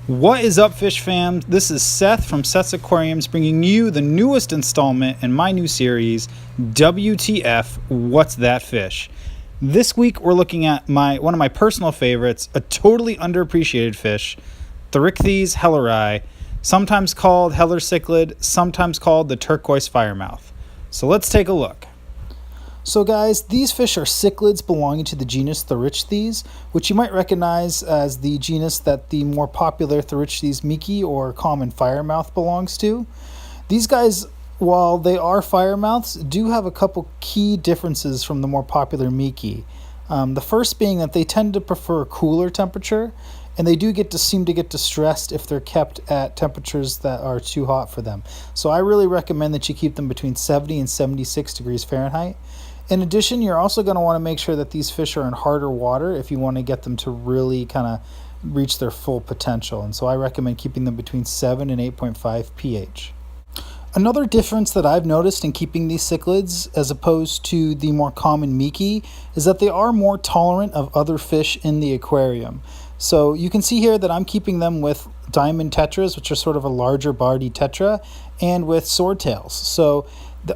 What is up, fish fam? This is Seth from Seth's Aquariums bringing you the newest installment in my new series, WTF, What's That Fish? This week we're looking at one of my personal favorites, a totally underappreciated fish, Thorichthys Helleri, sometimes called Heller cichlid, sometimes called the turquoise firemouth. So let's take a look. So guys, these fish are cichlids belonging to the genus Thorichthys, which you might recognize as the genus that the more popular Thorichthys miki or common firemouth belongs to. These guys, while they are firemouths, do have a couple key differences from the more popular miki. The first being that they tend to prefer a cooler temperature, and they do seem to get distressed if they're kept at temperatures that are too hot for them. So I really recommend that you keep them between 70 and 76 degrees Fahrenheit. In addition, you're also going to want to make sure that these fish are in harder water if you want to get them to really kind of reach their full potential. And so I recommend keeping them between 7 and 8.5 pH. Another difference that I've noticed in keeping these cichlids as opposed to the more common miki is that they are more tolerant of other fish in the aquarium. So you can see here that I'm keeping them with diamond tetras, which are sort of a larger body tetra, and with swordtails. So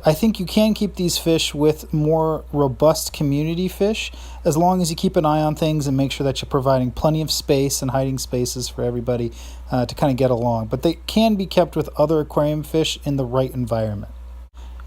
I think you can keep these fish with more robust community fish as long as you keep an eye on things and make sure that you're providing plenty of space and hiding spaces for everybody to kind of get along. But they can be kept with other aquarium fish in the right environment.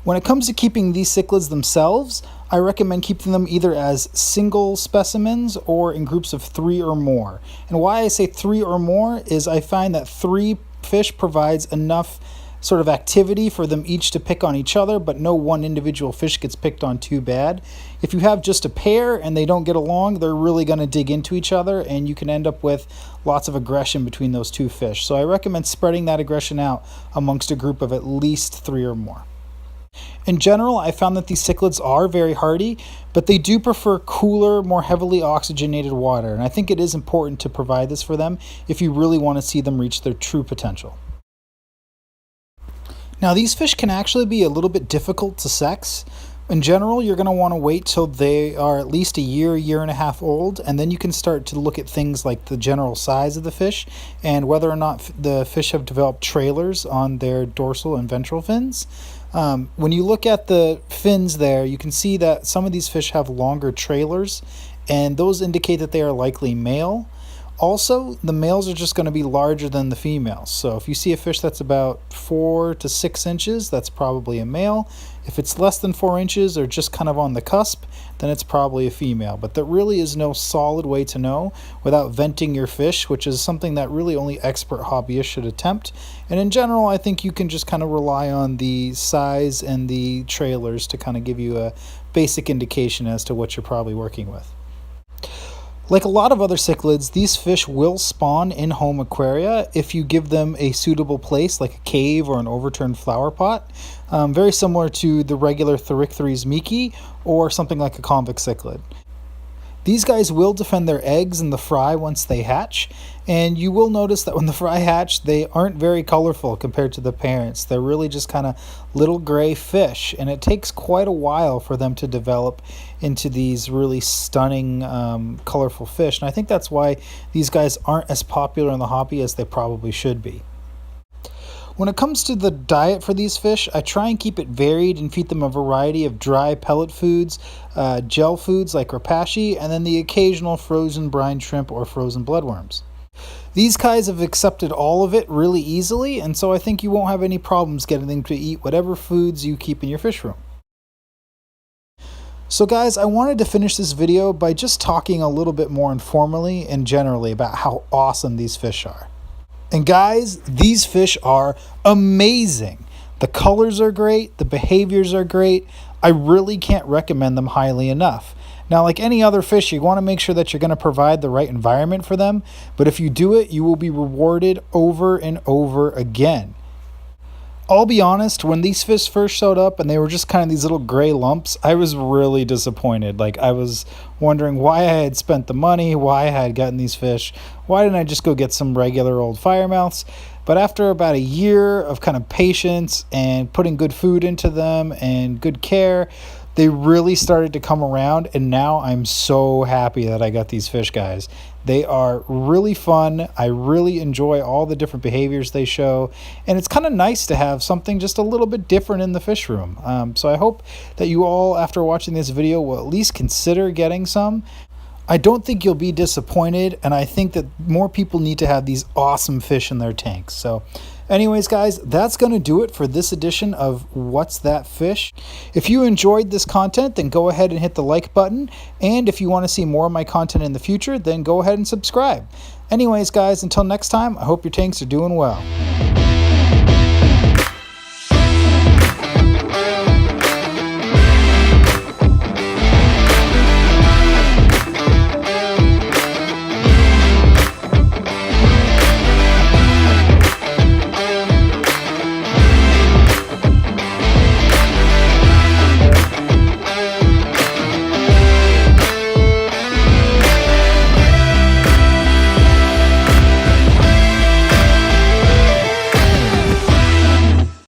When it comes to keeping these cichlids themselves, I recommend keeping them either as single specimens or in groups of 3 or more. And why I say 3 or more is I find that 3 fish provides enough sort of activity for them each to pick on each other, but no one individual fish gets picked on too bad. If you have just a pair and they don't get along, they're really going to dig into each other, and you can end up with lots of aggression between those 2 fish. So I recommend spreading that aggression out amongst a group of at least 3 or more. In general, I found that these cichlids are very hardy, but they do prefer cooler, more heavily oxygenated water, and I think it is important to provide this for them if you really want to see them reach their true potential. Now, these fish can actually be a little bit difficult to sex. In general, you're going to want to wait till they are at least a year and a half old, and then you can start to look at things like the general size of the fish and whether or not the fish have developed trailers on their dorsal and ventral fins. When you look at the fins there, you can see that some of these fish have longer trailers, and those indicate that they are likely male. Also, the males are just going to be larger than the females. So if you see a fish that's about 4 to 6 inches, that's probably a male. If it's less than 4 inches or just kind of on the cusp, then it's probably a female. But there really is no solid way to know without venting your fish, which is something that really only expert hobbyists should attempt. And in general, I think you can just kind of rely on the size and the trailers to kind of give you a basic indication as to what you're probably working with. Like a lot of other cichlids, these fish will spawn in home aquaria if you give them a suitable place like a cave or an overturned flower pot, very similar to the regular Thorichthys miki or something like a convex cichlid. These guys will defend their eggs in the fry once they hatch, and you will notice that when the fry hatch, they aren't very colorful compared to the parents. They're really just kind of little gray fish, and it takes quite a while for them to develop into these really stunning, colorful fish. And I think that's why these guys aren't as popular in the hobby as they probably should be. When it comes to the diet for these fish, I try and keep it varied and feed them a variety of dry pellet foods, gel foods like rapashi, and then the occasional frozen brine shrimp or frozen bloodworms. These guys have accepted all of it really easily, and so I think you won't have any problems getting them to eat whatever foods you keep in your fish room. So guys, I wanted to finish this video by just talking a little bit more informally and generally about how awesome these fish are. And guys, these fish are amazing. The colors are great, the behaviors are great. I really can't recommend them highly enough. Now, like any other fish, you want to make sure that you're going to provide the right environment for them, but if you do it, you will be rewarded over and over again. I'll be honest, when these fish first showed up and they were just kind of these little gray lumps, I was really disappointed. Like, I was wondering why I had spent the money, why I had gotten these fish. Why didn't I just go get some regular old firemouths? But after about a year of kind of patience and putting good food into them and good care, They really started to come around, and now I'm so happy that I got these fish guys. They are really fun. I really enjoy all the different behaviors they show, and it's kind of nice to have something just a little bit different in the fish room. So I hope that you all, after watching this video, will at least consider getting some. I don't think you'll be disappointed, and I think that more people need to have these awesome fish in their tanks. So anyways, guys, that's going to do it for this edition of What's That Fish? If you enjoyed this content, then go ahead and hit the like button. And if you want to see more of my content in the future, then go ahead and subscribe. Anyways, guys, until next time, I hope your tanks are doing well.